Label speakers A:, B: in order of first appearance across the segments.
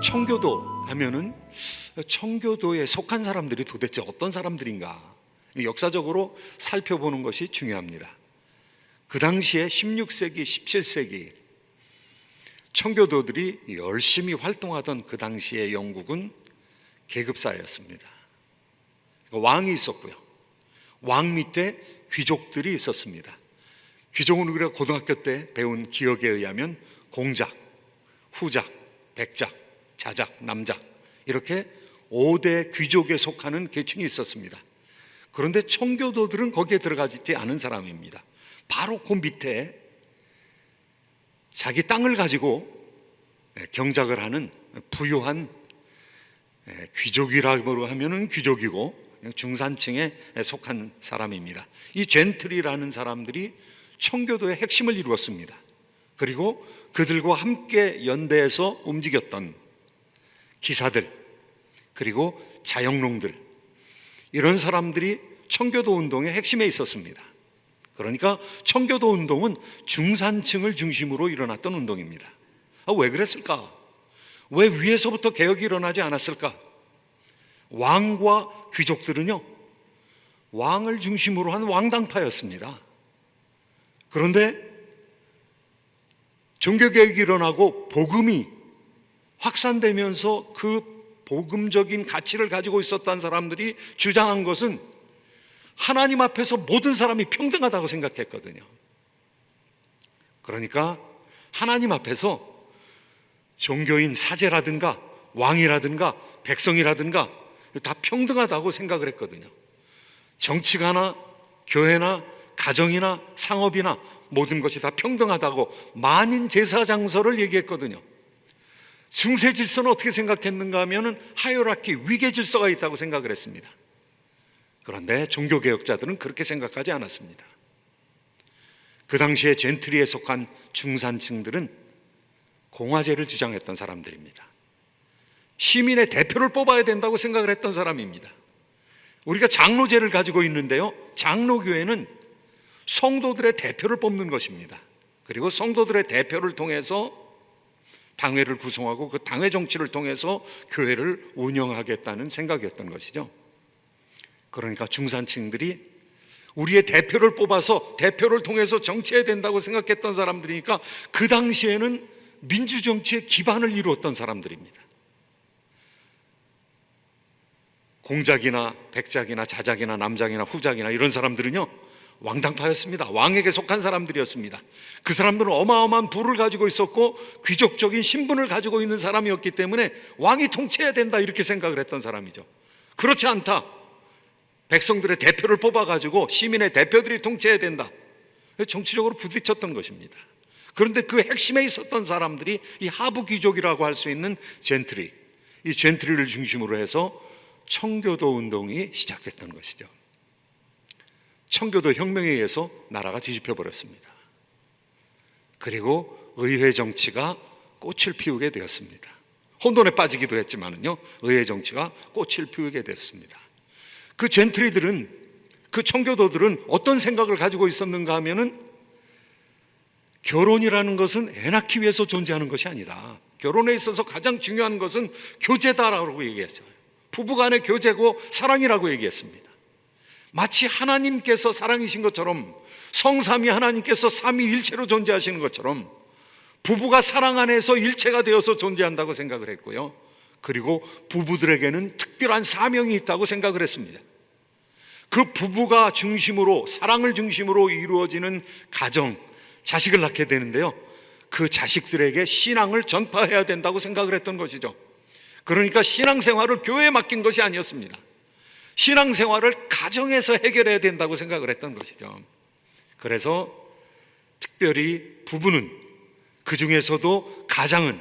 A: 청교도 하면은 청교도에 속한 사람들이 도대체 어떤 사람들인가, 역사적으로 살펴보는 것이 중요합니다. 그 당시에 16세기, 17세기 청교도들이 열심히 활동하던 그 당시의 영국은 계급사회였습니다. 왕이 있었고요, 왕 밑에 귀족들이 있었습니다. 귀족은 우리가 고등학교 때 배운 기억에 의하면 공작, 후작, 백작, 자작, 남작, 이렇게 5대 귀족에 속하는 계층이 있었습니다. 그런데 청교도들은 거기에 들어가지 않은 사람입니다. 바로 그 밑에 자기 땅을 가지고 경작을 하는 부유한 귀족이라고 하면은 귀족이고 중산층에 속한 사람입니다. 이 젠틀이라는 사람들이 청교도의 핵심을 이루었습니다. 그리고 그들과 함께 연대해서 움직였던 기사들, 그리고 자영농들, 이런 사람들이 청교도 운동의 핵심에 있었습니다. 그러니까 청교도 운동은 중산층을 중심으로 일어났던 운동입니다. 왜 그랬을까? 왜 위에서부터 개혁이 일어나지 않았을까? 왕과 귀족들은요, 왕을 중심으로 한 왕당파였습니다. 그런데 종교개혁이 일어나고 복음이 확산되면서 그 복음적인 가치를 가지고 있었던 사람들이 주장한 것은 하나님 앞에서 모든 사람이 평등하다고 생각했거든요. 그러니까 하나님 앞에서 종교인 사제라든가 왕이라든가 백성이라든가 다 평등하다고 생각을 했거든요. 정치가나 교회나 가정이나 상업이나 모든 것이 다 평등하다고 만인 제사장서를 얘기했거든요. 중세 질서는 어떻게 생각했는가 하면은 하이어라키, 위계 질서가 있다고 생각을 했습니다. 그런데 종교개혁자들은 그렇게 생각하지 않았습니다. 그 당시에 젠트리에 속한 중산층들은 공화제를 주장했던 사람들입니다. 시민의 대표를 뽑아야 된다고 생각을 했던 사람입니다. 우리가 장로제를 가지고 있는데요, 장로교회는 성도들의 대표를 뽑는 것입니다. 그리고 성도들의 대표를 통해서 당회를 구성하고 그 당회 정치를 통해서 교회를 운영하겠다는 생각이었던 것이죠. 그러니까 중산층들이 우리의 대표를 뽑아서 대표를 통해서 정치해야 된다고 생각했던 사람들이니까 그 당시에는 민주정치의 기반을 이루었던 사람들입니다. 공작이나 백작이나 자작이나 남작이나 후작이나 이런 사람들은요, 왕당파였습니다. 왕에게 속한 사람들이었습니다. 그 사람들은 어마어마한 부를 가지고 있었고 귀족적인 신분을 가지고 있는 사람이었기 때문에 왕이 통치해야 된다, 이렇게 생각을 했던 사람이죠. 그렇지 않다, 백성들의 대표를 뽑아가지고 시민의 대표들이 통치해야 된다, 정치적으로 부딪혔던 것입니다. 그런데 그 핵심에 있었던 사람들이 이 하부 귀족이라고 할 수 있는 젠트리, 이 젠트리를 중심으로 해서 청교도 운동이 시작됐던 것이죠. 청교도 혁명에 의해서 나라가 뒤집혀 버렸습니다. 그리고 의회 정치가 꽃을 피우게 되었습니다. 혼돈에 빠지기도 했지만은요, 의회 정치가 꽃을 피우게 됐습니다. 그 젠트리들은, 그 청교도들은 어떤 생각을 가지고 있었는가 하면은 결혼이라는 것은 애 낳기 위해서 존재하는 것이 아니다. 결혼에 있어서 가장 중요한 것은 교제다라고 얘기했어요. 부부간의 교제고 사랑이라고 얘기했습니다. 마치 하나님께서 사랑이신 것처럼, 성삼위 하나님께서 삼위일체로 존재하시는 것처럼 부부가 사랑 안에서 일체가 되어서 존재한다고 생각을 했고요, 그리고 부부들에게는 특별한 사명이 있다고 생각을 했습니다. 그 부부가 중심으로, 사랑을 중심으로 이루어지는 가정, 자식을 낳게 되는데요, 그 자식들에게 신앙을 전파해야 된다고 생각을 했던 것이죠. 그러니까 신앙생활을 교회에 맡긴 것이 아니었습니다. 신앙생활을 가정에서 해결해야 된다고 생각을 했던 것이죠. 그래서 특별히 부부는, 그 중에서도 가장은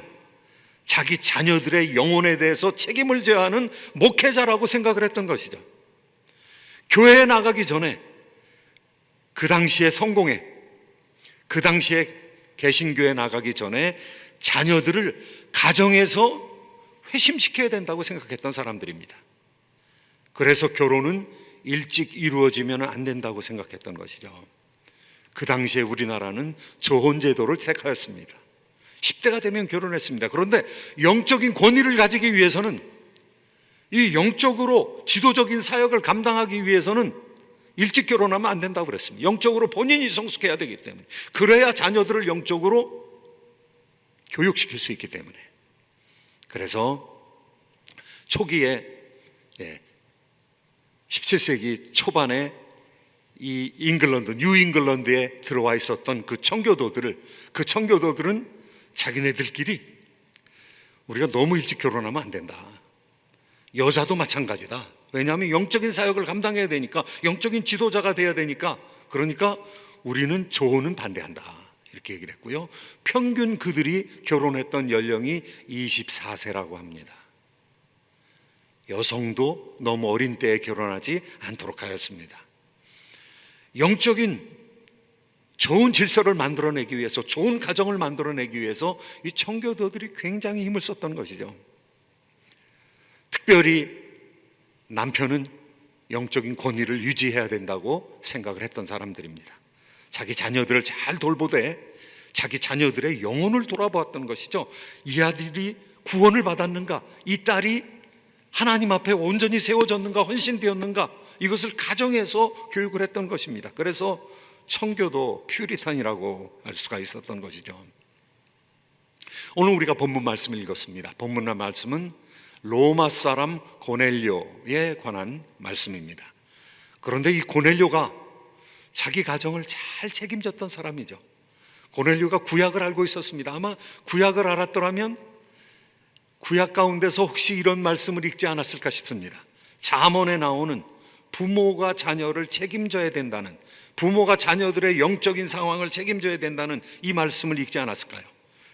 A: 자기 자녀들의 영혼에 대해서 책임을 져야 하는 목회자라고 생각을 했던 것이죠. 교회에 나가기 전에, 그 당시에 성공회, 그 당시에 개신교에 나가기 전에 자녀들을 가정에서 회심시켜야 된다고 생각했던 사람들입니다. 그래서 결혼은 일찍 이루어지면 안 된다고 생각했던 것이죠. 그 당시에 우리나라는 조혼제도를 택하였습니다. 10대가 되면 결혼했습니다. 그런데 영적인 권위를 가지기 위해서는, 이 영적으로 지도적인 사역을 감당하기 위해서는 일찍 결혼하면 안 된다고 그랬습니다. 영적으로 본인이 성숙해야 되기 때문에, 그래야 자녀들을 영적으로 교육시킬 수 있기 때문에. 그래서 초기에 17세기 초반에 이 뉴잉글랜드에 들어와 있었던 그 청교도들은 자기네들끼리 우리가 너무 일찍 결혼하면 안 된다. 여자도 마찬가지다. 왜냐하면 영적인 사역을 감당해야 되니까, 영적인 지도자가 돼야 되니까, 그러니까 우리는 조혼은 반대한다, 이렇게 얘기를 했고요. 평균 그들이 결혼했던 연령이 24세라고 합니다. 여성도 너무 어린 때에 결혼하지 않도록 하였습니다. 영적인 좋은 질서를 만들어내기 위해서, 좋은 가정을 만들어내기 위해서 이 청교도들이 굉장히 힘을 썼던 것이죠. 특별히 남편은 영적인 권위를 유지해야 된다고 생각을 했던 사람들입니다. 자기 자녀들을 잘 돌보되 자기 자녀들의 영혼을 돌아보았던 것이죠. 이 아들이 구원을 받았는가, 이 딸이 하나님 앞에 온전히 세워졌는가, 헌신되었는가, 이것을 가정에서 교육을 했던 것입니다. 그래서 청교도 퓨리탄이라고 할 수가 있었던 것이죠. 오늘 우리가 본문 말씀을 읽었습니다. 본문 말씀은 로마 사람 고넬료에 관한 말씀입니다. 그런데 이 고넬료가 자기 가정을 잘 책임졌던 사람이죠. 고넬료가 구약을 알고 있었습니다. 아마 구약을 알았더라면 구약 가운데서 혹시 이런 말씀을 읽지 않았을까 싶습니다. 잠언에 나오는 부모가 자녀를 책임져야 된다는, 부모가 자녀들의 영적인 상황을 책임져야 된다는 이 말씀을 읽지 않았을까요?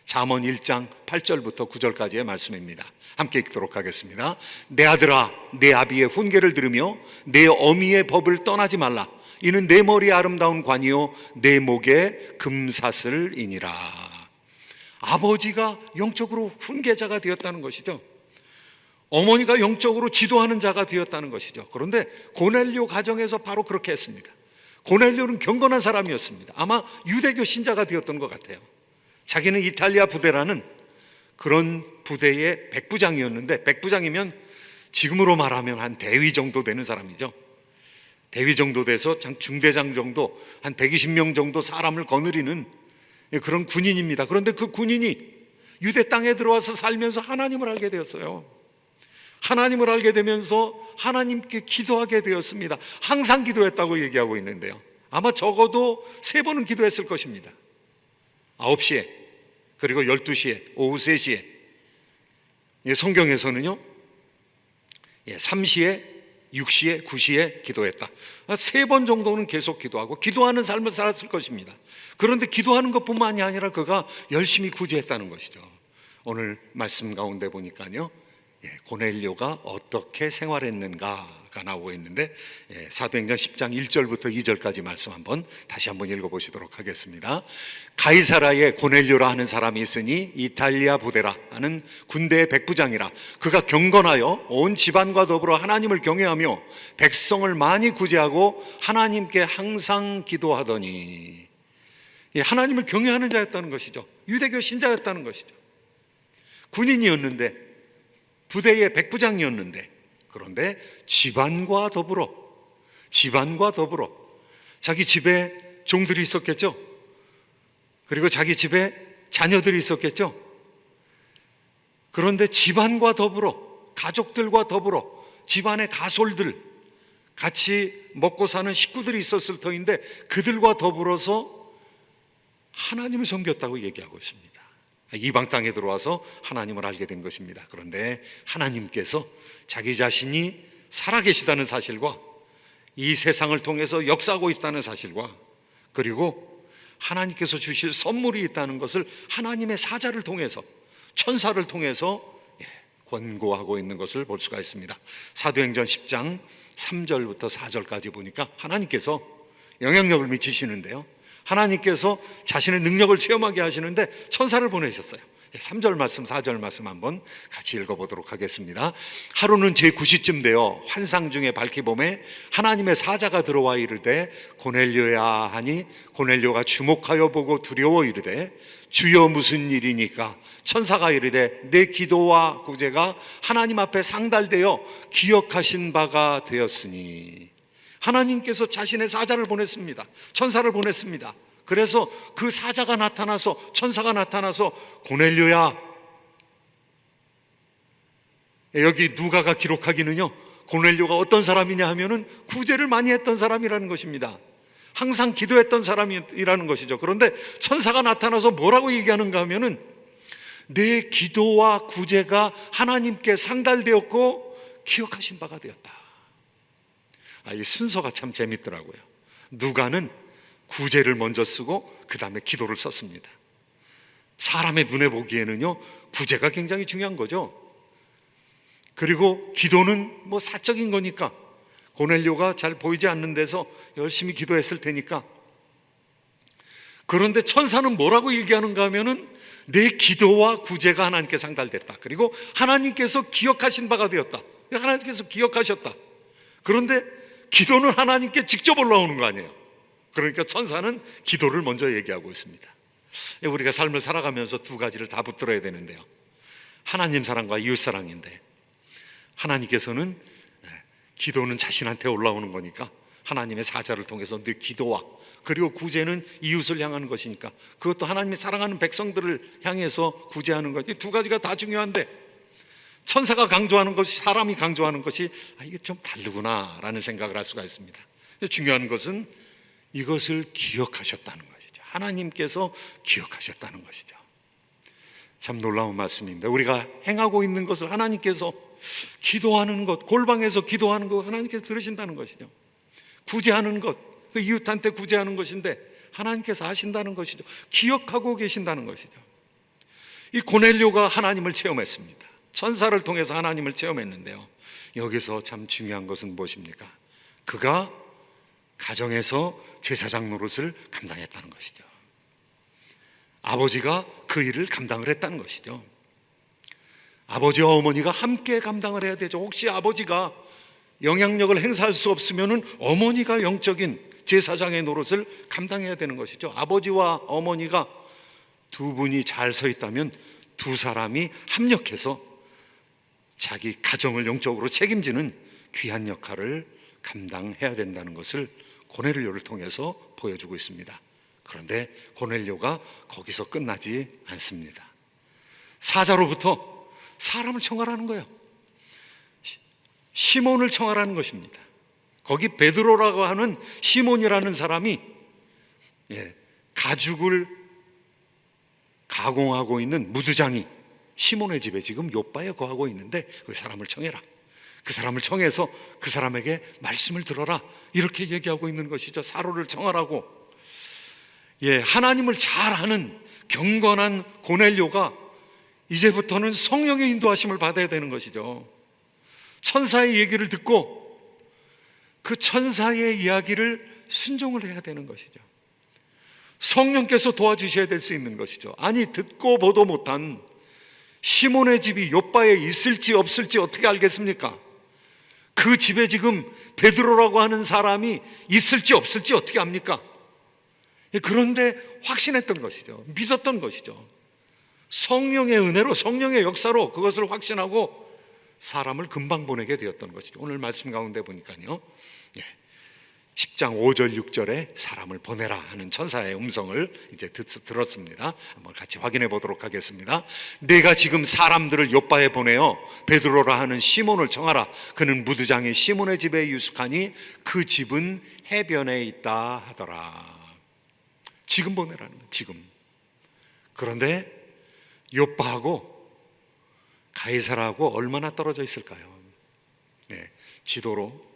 A: 잠언 1장 8절부터 9절까지의 말씀입니다. 함께 읽도록 하겠습니다. 내 아들아, 내 아비의 훈계를 들으며 내 어미의 법을 떠나지 말라. 이는 내 머리에 아름다운 관이요 내 목에 금사슬이니라. 아버지가 영적으로 훈계자가 되었다는 것이죠. 어머니가 영적으로 지도하는 자가 되었다는 것이죠. 그런데 고넬료 가정에서 바로 그렇게 했습니다. 고넬료는 경건한 사람이었습니다. 아마 유대교 신자가 되었던 것 같아요. 자기는 이탈리아 부대라는 그런 부대의 백부장이었는데, 백부장이면 지금으로 말하면 한 대위 정도 되는 사람이죠. 대위 정도 돼서 중대장 정도, 한 120명 정도 사람을 거느리는 그런 군인입니다. 그런데 그 군인이 유대 땅에 들어와서 살면서 하나님을 알게 되었어요. 하나님을 알게 되면서 하나님께 기도하게 되었습니다. 항상 기도했다고 얘기하고 있는데요, 아마 적어도 3번은 기도했을 것입니다. 9시에, 그리고 12시에, 오후 3시에. 성경에서는요 3시에, 6시에, 9시에 기도했다. 3번 정도는 계속 기도하고 기도하는 삶을 살았을 것입니다. 그런데 기도하는 것뿐만이 아니라 그가 열심히 구제했다는 것이죠. 오늘 말씀 가운데 보니까요, 고넬료가 어떻게 생활했는가가 나오고 있는데, 사도행전 10장 1절부터 2절까지 말씀 다시 한번 읽어보시도록 하겠습니다. 가이사라에 고넬료라 하는 사람이 있으니 이탈리아 부대라 하는 군대의 백부장이라. 그가 경건하여 온 집안과 더불어 하나님을 경외하며 백성을 많이 구제하고 하나님께 항상 기도하더니. 하나님을 경외하는 자였다는 것이죠. 유대교 신자였다는 것이죠. 군인이었는데, 부대의 백부장이었는데, 그런데 집안과 더불어 자기 집에 종들이 있었겠죠. 그리고 자기 집에 자녀들이 있었겠죠. 그런데 집안과 더불어, 가족들과 더불어, 집안의 가솔들, 같이 먹고 사는 식구들이 있었을 터인데 그들과 더불어서 하나님을 섬겼다고 얘기하고 있습니다. 이방 땅에 들어와서 하나님을 알게 된 것입니다. 그런데 하나님께서 자기 자신이 살아계시다는 사실과 이 세상을 통해서 역사하고 있다는 사실과, 그리고 하나님께서 주실 선물이 있다는 것을 하나님의 사자를 통해서, 천사를 통해서 권고하고 있는 것을 볼 수가 있습니다. 사도행전 10장 3절부터 4절까지 보니까 하나님께서 영향력을 미치시는데요, 하나님께서 자신의 능력을 체험하게 하시는데 천사를 보내셨어요. 3절 말씀, 4절 말씀 한번 같이 읽어보도록 하겠습니다. 하루는 제9시쯤 되어 환상 중에 밝히 봄에 하나님의 사자가 들어와 이르되 고넬료야 하니 고넬료가 주목하여 보고 두려워 이르되 주여 무슨 일이니까? 천사가 이르되 내 기도와 구제가 하나님 앞에 상달되어 기억하신 바가 되었으니. 하나님께서 자신의 사자를 보냈습니다. 천사를 보냈습니다. 그래서 그 사자가 나타나서, 천사가 나타나서 고넬료야, 여기 누가가 기록하기는요, 고넬료가 어떤 사람이냐 하면은 구제를 많이 했던 사람이라는 것입니다. 항상 기도했던 사람이라는 것이죠. 그런데 천사가 나타나서 뭐라고 얘기하는가 하면은 내 기도와 구제가 하나님께 상달되었고 기억하신 바가 되었다. 이 순서가 참 재밌더라고요. 누가는 구제를 먼저 쓰고 그 다음에 기도를 썼습니다. 사람의 눈에 보기에는요, 구제가 굉장히 중요한 거죠. 그리고 기도는 뭐 사적인 거니까, 고넬료가 잘 보이지 않는 데서 열심히 기도했을 테니까. 그런데 천사는 뭐라고 얘기하는가 하면은 내 기도와 구제가 하나님께 상달됐다. 그리고 하나님께서 기억하신 바가 되었다. 하나님께서 기억하셨다. 그런데 기도는 하나님께 직접 올라오는 거 아니에요. 그러니까 천사는 기도를 먼저 얘기하고 있습니다. 우리가 삶을 살아가면서 두 가지를 다 붙들어야 되는데요, 하나님 사랑과 이웃 사랑인데, 하나님께서는 기도는 자신한테 올라오는 거니까 하나님의 사자를 통해서 내 기도와, 그리고 구제는 이웃을 향하는 것이니까 그것도 하나님이 사랑하는 백성들을 향해서 구제하는 것, 이 두 가지가 다 중요한데 천사가 강조하는 것이, 사람이 강조하는 것이 이게 좀 다르구나 라는 생각을 할 수가 있습니다. 중요한 것은 이것을 기억하셨다는 것이죠. 하나님께서 기억하셨다는 것이죠. 참 놀라운 말씀입니다. 우리가 행하고 있는 것을 하나님께서, 기도하는 것, 골방에서 기도하는 것 하나님께서 들으신다는 것이죠. 구제하는 것, 그 이웃한테 구제하는 것인데 하나님께서 하신다는 것이죠. 기억하고 계신다는 것이죠. 이 고넬료가 하나님을 체험했습니다. 천사를 통해서 하나님을 체험했는데요, 여기서 참 중요한 것은 무엇입니까? 그가 가정에서 제사장 노릇을 감당했다는 것이죠. 아버지가 그 일을 감당을 했다는 것이죠. 아버지와 어머니가 함께 감당을 해야 되죠. 혹시 아버지가 영향력을 행사할 수 없으면은 어머니가 영적인 제사장의 노릇을 감당해야 되는 것이죠. 아버지와 어머니가 두 분이 잘 서 있다면 두 사람이 합력해서 자기 가정을 영적으로 책임지는 귀한 역할을 감당해야 된다는 것을 고넬료를 통해서 보여주고 있습니다. 그런데 고넬료가 거기서 끝나지 않습니다. 사자로부터 사람을 청하라는 거예요. 시몬을 청하라는 것입니다. 거기 베드로라고 하는 시몬이라는 사람이 가죽을 가공하고 있는 무두장이 시몬의 집에 지금 요바에 거하고 있는데 그 사람을 청해라. 그 사람을 청해서 그 사람에게 말씀을 들어라, 이렇게 얘기하고 있는 것이죠. 사로를 청하라고. 하나님을 잘 아는 경건한 고넬료가 이제부터는 성령의 인도하심을 받아야 되는 것이죠. 천사의 얘기를 듣고 그 천사의 이야기를 순종을 해야 되는 것이죠. 성령께서 도와주셔야 될 수 있는 것이죠. 아니, 듣고 보도 못한 시몬의 집이 요바에 있을지 없을지 어떻게 알겠습니까? 그 집에 지금 베드로라고 하는 사람이 있을지 없을지 어떻게 압니까? 그런데 확신했던 것이죠. 믿었던 것이죠. 성령의 은혜로, 성령의 역사로 그것을 확신하고 사람을 금방 보내게 되었던 것이죠. 오늘 말씀 가운데 보니까요, 10장 5절 6절에 사람을 보내라 하는 천사의 음성을 이제 들었습니다. 한번 같이 확인해 보도록 하겠습니다. 내가 지금 사람들을 요바에 보내어 베드로라 하는 시몬을 청하라. 그는 무두장의 시몬의 집에 유숙하니 그 집은 해변에 있다 하더라. 지금 보내라는 거예요. 지금. 그런데 요바하고 가이사라하고 얼마나 떨어져 있을까요? 지도로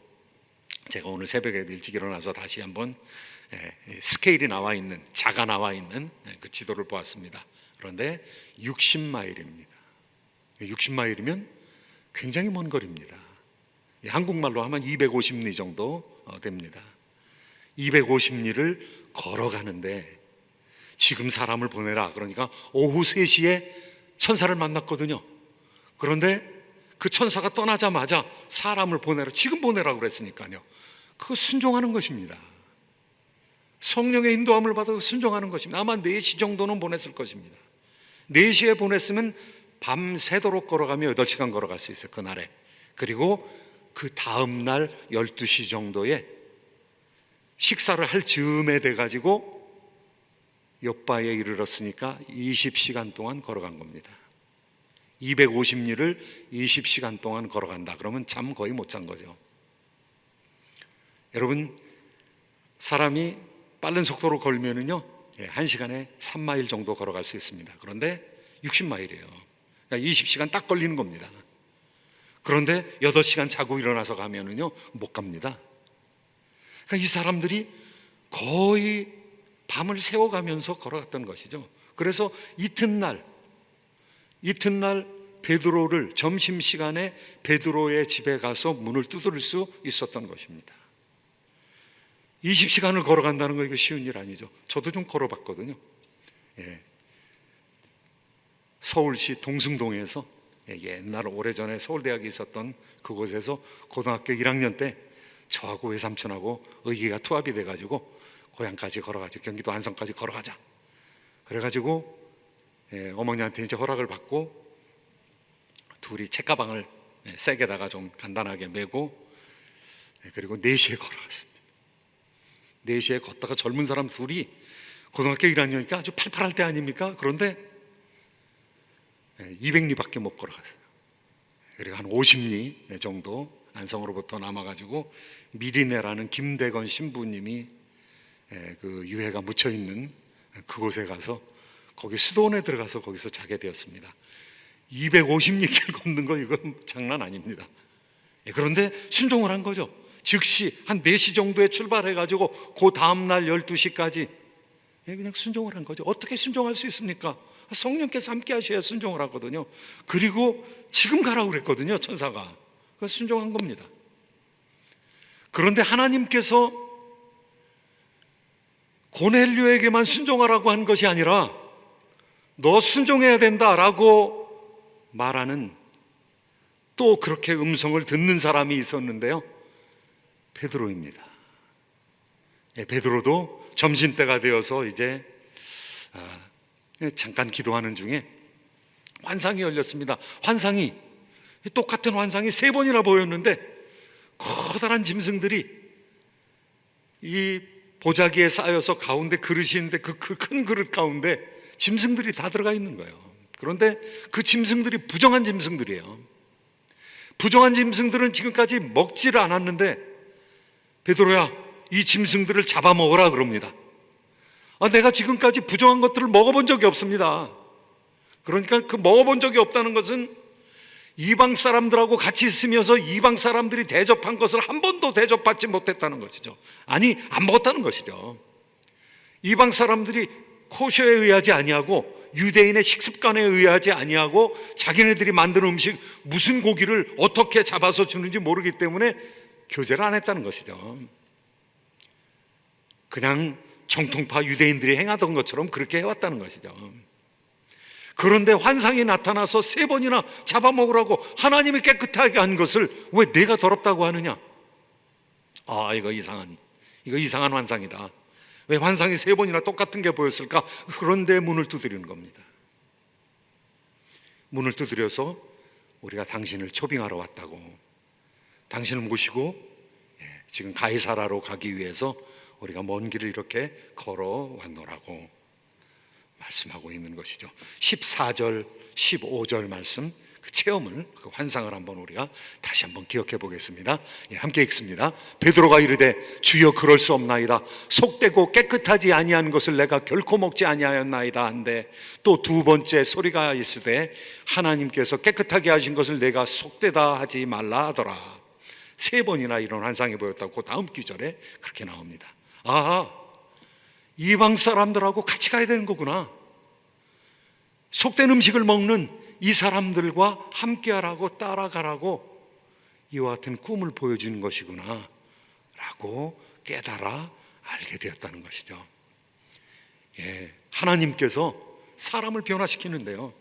A: 제가 오늘 새벽에 일찍 일어나서 다시 한번 스케일이 나와 있는, 자가 나와 있는 그 지도를 보았습니다. 그런데 60마일입니다. 60마일이면 굉장히 먼 거리입니다. 한국말로 하면 250리 정도 됩니다. 250리를 걸어가는데 지금 사람을 보내라 그러니까 오후 3시에 천사를 만났거든요. 그런데 그 천사가 떠나자마자 사람을 보내라, 지금 보내라고 그랬으니까요. 그거 순종하는 것입니다. 성령의 인도함을 받아 순종하는 것입니다. 아마 4시 정도는 보냈을 것입니다. 4시에 보냈으면 밤새도록 걸어가며 8시간 걸어갈 수 있어요, 그날에. 그리고 그 다음 날 12시 정도에 식사를 할 즈음에 돼가지고 욥바에 이르렀으니까 20시간 동안 걸어간 겁니다. 250리를 20시간 동안 걸어간다 그러면 잠 거의 못 잔 거죠. 여러분, 사람이 빠른 속도로 걸면은요 1시간에 3마일 정도 걸어갈 수 있습니다. 그런데 60마일이에요. 그러니까 20시간 딱 걸리는 겁니다. 그런데 8시간 자고 일어나서 가면은요 못 갑니다. 그러니까 이 사람들이 거의 밤을 새워가면서 걸어갔던 것이죠. 그래서 이튿날 베드로를 점심시간에 베드로의 집에 가서 문을 두드릴 수 있었던 것입니다. 20시간을 걸어간다는 거 이거 쉬운 일 아니죠. 저도 좀 걸어봤거든요. 서울시 동승동에서 옛날 오래전에 서울대학이 있었던 그곳에서 고등학교 1학년 때 저하고 외삼촌하고 의기가 투합이 돼가지고 고향까지 걸어가지고 경기도 안성까지 걸어가자 그래가지고 어머니한테 이제 허락을 받고 둘이 책가방을 세게다가 좀 간단하게 메고 그리고 4시에 걸어갔습니다. 4시에 걷다가 젊은 사람 둘이 고등학교 1학년이니까 아주 팔팔할 때 아닙니까? 그런데 200리밖에 못 걸어갔어요. 그리고 한 50리 정도 안성으로부터 남아가지고 미리네라는 김대건 신부님이 그 유해가 묻혀있는 그곳에 가서 거기 수도원에 들어가서 거기서 자게 되었습니다. 250리 길 걷는 거 이거 장난 아닙니다. 그런데 순종을 한 거죠. 즉시 한 4시 정도에 출발해가지고 그 다음날 12시까지 그냥 순종을 한 거죠. 어떻게 순종할 수 있습니까? 성령께서 함께 하셔야 순종을 하거든요. 그리고 지금 가라고 그랬거든요, 천사가. 그래서 순종한 겁니다. 그런데 하나님께서 고넬료에게만 순종하라고 한 것이 아니라 너 순종해야 된다라고 말하는 또 그렇게 음성을 듣는 사람이 있었는데요, 베드로입니다. 베드로도 점심때가 되어서 이제 잠깐 기도하는 중에 환상이 열렸습니다. 환상이 똑같은 환상이 3번이나 보였는데 커다란 짐승들이 이 보자기에 쌓여서 가운데 그릇이 있는데 그 큰 그릇 가운데 짐승들이 다 들어가 있는 거예요. 그런데 그 짐승들이 부정한 짐승들이에요. 부정한 짐승들은 지금까지 먹지를 않았는데 베드로야, 이 짐승들을 잡아먹어라 그럽니다. 내가 지금까지 부정한 것들을 먹어본 적이 없습니다. 그러니까 그 먹어본 적이 없다는 것은 이방 사람들하고 같이 있으면서 이방 사람들이 대접한 것을 한 번도 대접받지 못했다는 것이죠. 아니, 안 먹었다는 것이죠. 이방 사람들이 코셔에 의하지 아니하고 유대인의 식습관에 의하지 아니하고 자기네들이 만든 음식 무슨 고기를 어떻게 잡아서 주는지 모르기 때문에 교제를 안 했다는 것이죠. 그냥 정통파 유대인들이 행하던 것처럼 그렇게 해왔다는 것이죠. 그런데 환상이 나타나서 3번이나 잡아먹으라고 하나님이 깨끗하게 한 것을 왜 내가 더럽다고 하느냐? 이거 이상한 환상이다. 왜 환상이 3번이나 똑같은 게 보였을까? 그런데 문을 두드리는 겁니다. 문을 두드려서 우리가 당신을 초빙하러 왔다고, 당신을 모시고 지금 가이사라로 가기 위해서 우리가 먼 길을 이렇게 걸어왔노라고 말씀하고 있는 것이죠. 14절, 15절 말씀, 그 체험을, 그 환상을 한번 우리가 다시 한번 기억해 보겠습니다. 함께 읽습니다. 베드로가 이르되 주여 그럴 수 없나이다. 속되고 깨끗하지 아니한 것을 내가 결코 먹지 아니하였나이다 한데 또 2번째 소리가 있으되 하나님께서 깨끗하게 하신 것을 내가 속되다 하지 말라 하더라. 3번이나 이런 환상이 보였다고 그 다음 구절에 그렇게 나옵니다. 이방 사람들하고 같이 가야 되는 거구나. 속된 음식을 먹는 이 사람들과 함께하라고 따라가라고 이와 같은 꿈을 보여주는 것이구나 라고 깨달아 알게 되었다는 것이죠. 하나님께서 사람을 변화시키는데요,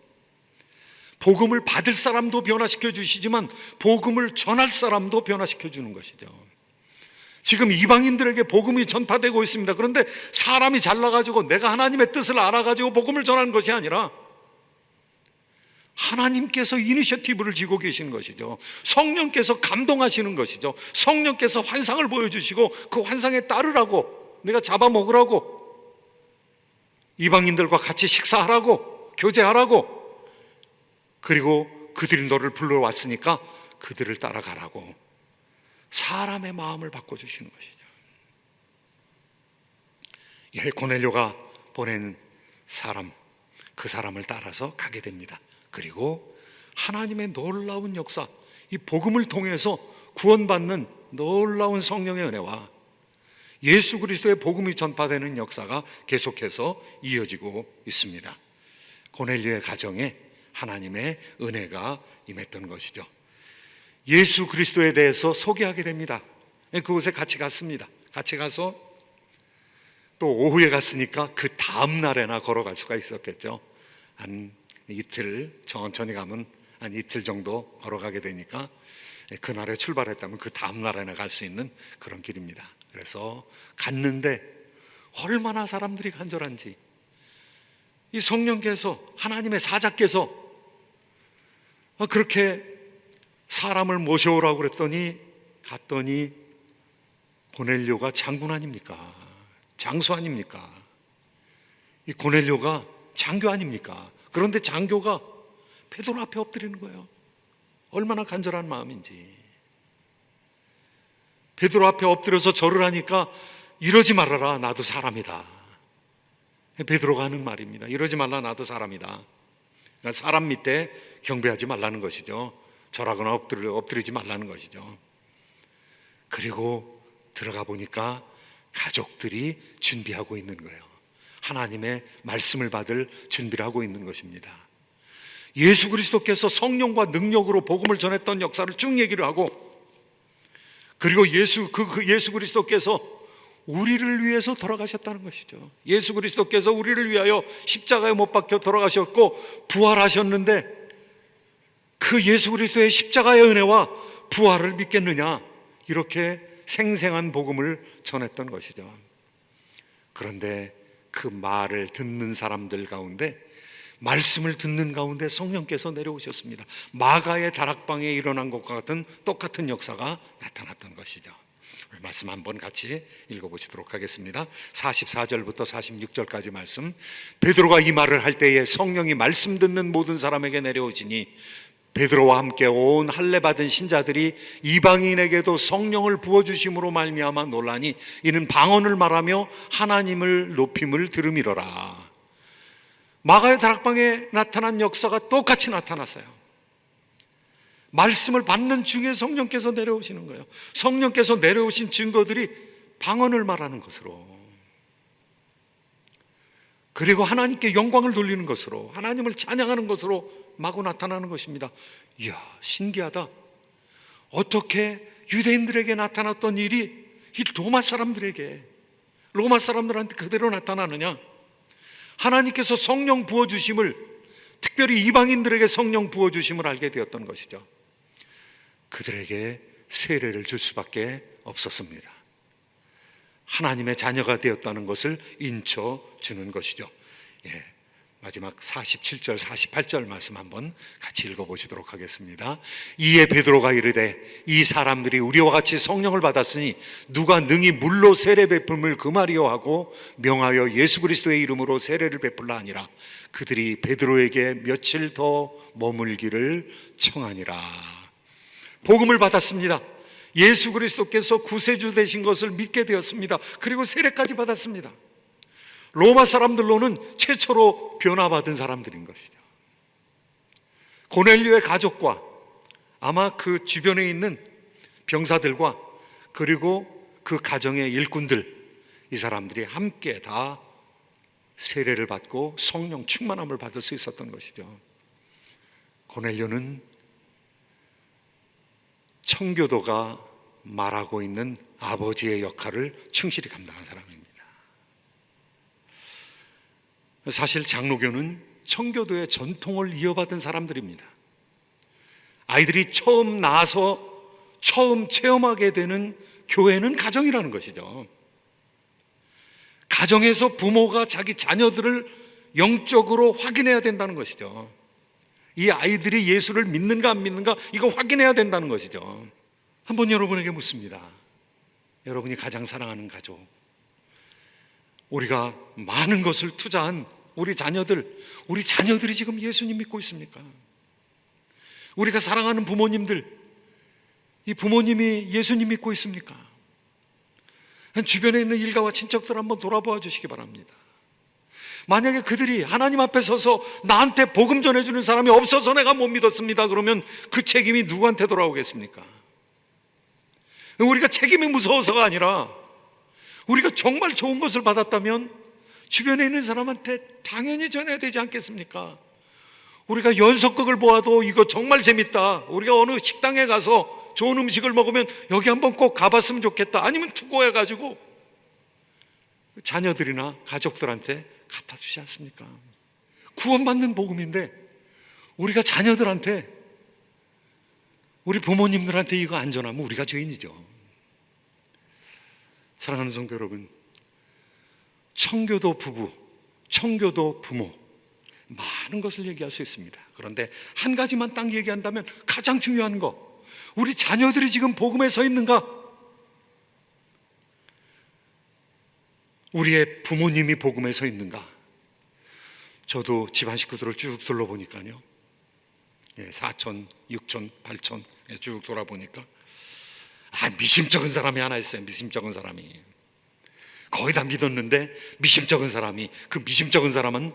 A: 복음을 받을 사람도 변화시켜 주시지만 복음을 전할 사람도 변화시켜 주는 것이죠. 지금 이방인들에게 복음이 전파되고 있습니다. 그런데 사람이 잘나가지고 내가 하나님의 뜻을 알아가지고 복음을 전하는 것이 아니라 하나님께서 이니셔티브를 쥐고 계시는 것이죠. 성령께서 감동하시는 것이죠. 성령께서 환상을 보여주시고 그 환상에 따르라고, 내가 잡아먹으라고, 이방인들과 같이 식사하라고, 교제하라고, 그리고 그들이 너를 불러왔으니까 그들을 따라가라고 사람의 마음을 바꿔주시는 것이죠. 고넬료가 보낸 사람, 그 사람을 따라서 가게 됩니다. 그리고 하나님의 놀라운 역사, 이 복음을 통해서 구원받는 놀라운 성령의 은혜와 예수 그리스도의 복음이 전파되는 역사가 계속해서 이어지고 있습니다. 고넬료의 가정에 하나님의 은혜가 임했던 것이죠. 예수 그리스도에 대해서 소개하게 됩니다. 그곳에 같이 갔습니다. 같이 가서 또 오후에 갔으니까 그 다음 날에나 걸어갈 수가 있었겠죠. 한 이틀, 천천히 가면 한 이틀 정도 걸어가게 되니까 그날에 출발했다면 그 다음 날에나 갈 수 있는 그런 길입니다. 그래서 갔는데 얼마나 사람들이 간절한지, 이 성령께서, 하나님의 사자께서 그렇게 사람을 모셔오라고 그랬더니 갔더니 고넬료가 장군 아닙니까? 장수 아닙니까? 이 고넬료가 장교 아닙니까? 그런데 장교가 베드로 앞에 엎드리는 거예요. 얼마나 간절한 마음인지. 베드로 앞에 엎드려서 절을 하니까 이러지 말아라, 나도 사람이다. 베드로가 하는 말입니다. 이러지 말라, 나도 사람이다. 그러니까 사람 밑에 경배하지 말라는 것이죠. 절하거나 엎드리지 말라는 것이죠. 그리고 들어가 보니까 가족들이 준비하고 있는 거예요. 하나님의 말씀을 받을 준비를 하고 있는 것입니다. 예수 그리스도께서 성령과 능력으로 복음을 전했던 역사를 쭉 얘기를 하고, 그리고 예수 그리스도께서 우리를 위해서 돌아가셨다는 것이죠. 예수 그리스도께서 우리를 위하여 십자가에 못 박혀 돌아가셨고 부활하셨는데 그 예수 그리스도의 십자가의 은혜와 부활을 믿겠느냐, 이렇게 생생한 복음을 전했던 것이죠. 그런데 그 말을 듣는 사람들 가운데, 말씀을 듣는 가운데 성령께서 내려오셨습니다. 마가의 다락방에 일어난 것과 같은 똑같은 역사가 나타났던 것이죠. 말씀 한번 같이 읽어보시도록 하겠습니다. 44절부터 46절까지 말씀. 베드로가 이 말을 할 때에 성령이 말씀 듣는 모든 사람에게 내려오시니 베드로와 함께 온 할례 받은 신자들이 이방인에게도 성령을 부어주심으로 말미암아 놀라니 이는 방언을 말하며 하나님을 높임을 들음이로라. 마가의 다락방에 나타난 역사가 똑같이 나타났어요. 말씀을 받는 중에 성령께서 내려오시는 거예요. 성령께서 내려오신 증거들이 방언을 말하는 것으로, 그리고 하나님께 영광을 돌리는 것으로, 하나님을 찬양하는 것으로 마구 나타나는 것입니다. 이야, 신기하다. 어떻게 유대인들에게 나타났던 일이 이 로마 사람들한테 그대로 나타나느냐? 하나님께서 성령 부어주심을, 특별히 이방인들에게 성령 부어주심을 알게 되었던 것이죠. 그들에게 세례를 줄 수밖에 없었습니다. 하나님의 자녀가 되었다는 것을 인쳐주는 것이죠. 마지막 47절 48절 말씀 한번 같이 읽어보시도록 하겠습니다. 이에 베드로가 이르되 이 사람들이 우리와 같이 성령을 받았으니 누가 능히 물로 세례 베품을 금하리요 하고 명하여 예수 그리스도의 이름으로 세례를 베풀라 하니라. 그들이 베드로에게 며칠 더 머물기를 청하니라. 복음을 받았습니다. 예수 그리스도께서 구세주 되신 것을 믿게 되었습니다. 그리고 세례까지 받았습니다. 로마 사람들로는 최초로 변화받은 사람들인 것이죠. 고넬료의 가족과 아마 그 주변에 있는 병사들과 그리고 그 가정의 일꾼들, 이 사람들이 함께 다 세례를 받고 성령 충만함을 받을 수 있었던 것이죠. 고넬료는 청교도가 말하고 있는 아버지의 역할을 충실히 감당한 사람입니다. 사실 장로교는 청교도의 전통을 이어받은 사람들입니다. 아이들이 처음 나서 처음 체험하게 되는 교회는 가정이라는 것이죠. 가정에서 부모가 자기 자녀들을 영적으로 확인해야 된다는 것이죠. 이 아이들이 예수를 믿는가 안 믿는가 이거 확인해야 된다는 것이죠. 한번 여러분에게 묻습니다. 여러분이 가장 사랑하는 가족, 우리가 많은 것을 투자한 우리 자녀들이 지금 예수님 믿고 있습니까? 우리가 사랑하는 부모님들, 이 부모님이 예수님 믿고 있습니까? 주변에 있는 일가와 친척들 한번 돌아보아 주시기 바랍니다. 만약에 그들이 하나님 앞에 서서 나한테 복음 전해주는 사람이 없어서 내가 못 믿었습니다, 그러면 그 책임이 누구한테 돌아오겠습니까? 우리가 책임이 무서워서가 아니라 우리가 정말 좋은 것을 받았다면 주변에 있는 사람한테 당연히 전해야 되지 않겠습니까? 우리가 연속극을 보아도 이거 정말 재밌다, 우리가 어느 식당에 가서 좋은 음식을 먹으면 여기 한번 꼭 가봤으면 좋겠다, 아니면 투고해가지고 자녀들이나 가족들한테 갖다 주지 않습니까? 구원받는 복음인데 우리가 자녀들한테, 우리 부모님들한테 이거 안 전하면 우리가 죄인이죠. 사랑하는 성도 여러분, 청교도 부부, 청교도 부모, 많은 것을 얘기할 수 있습니다. 그런데 한 가지만 딱 얘기한다면 가장 중요한 거, 우리 자녀들이 지금 복음에 서 있는가? 우리의 부모님이 복음에 서 있는가? 저도 집안 식구들을 쭉 둘러보니까요, 사촌, 육촌, 팔촌 쭉 돌아보니까 미심쩍은 사람이 하나 있어요. 미심쩍은 사람이 거의 다 믿었는데 미심쩍은 사람이, 그 미심쩍은 사람은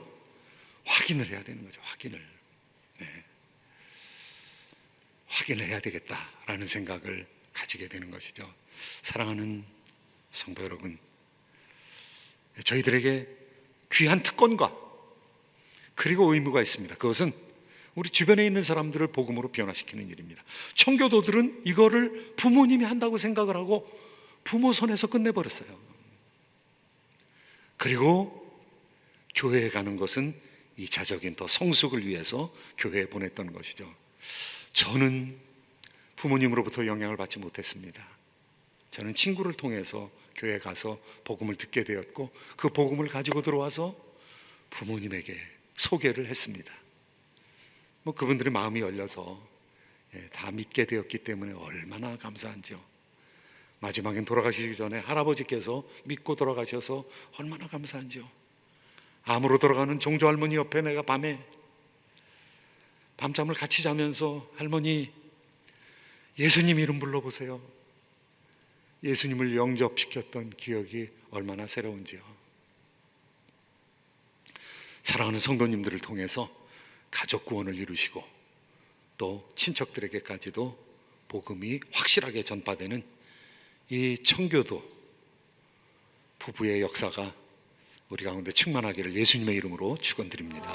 A: 확인을 해야 되는 거죠. 확인을 해야 되겠다라는 생각을 가지게 되는 것이죠. 사랑하는 성도 여러분, 저희들에게 귀한 특권과 그리고 의무가 있습니다. 그것은 우리 주변에 있는 사람들을 복음으로 변화시키는 일입니다. 청교도들은 이거를 부모님이 한다고 생각을 하고 부모 손에서 끝내버렸어요. 그리고 교회에 가는 것은 2차적인 더 성숙을 위해서 교회에 보냈던 것이죠. 저는 부모님으로부터 영향을 받지 못했습니다. 저는 친구를 통해서 교회에 가서 복음을 듣게 되었고, 그 복음을 가지고 들어와서 부모님에게 소개를 했습니다. 그분들의 마음이 열려서 다 믿게 되었기 때문에 얼마나 감사한지요. 마지막엔 돌아가시기 전에 할아버지께서 믿고 돌아가셔서 얼마나 감사한지요. 암으로 돌아가는 종조 할머니 옆에 내가 밤에 밤잠을 같이 자면서, 할머니 예수님 이름 불러보세요, 예수님을 영접시켰던 기억이 얼마나 새로운지요. 사랑하는 성도님들을 통해서 가족 구원을 이루시고 또 친척들에게까지도 복음이 확실하게 전파되는 이 청교도 부부의 역사가 우리 가운데 충만하기를 예수님의 이름으로 축원드립니다.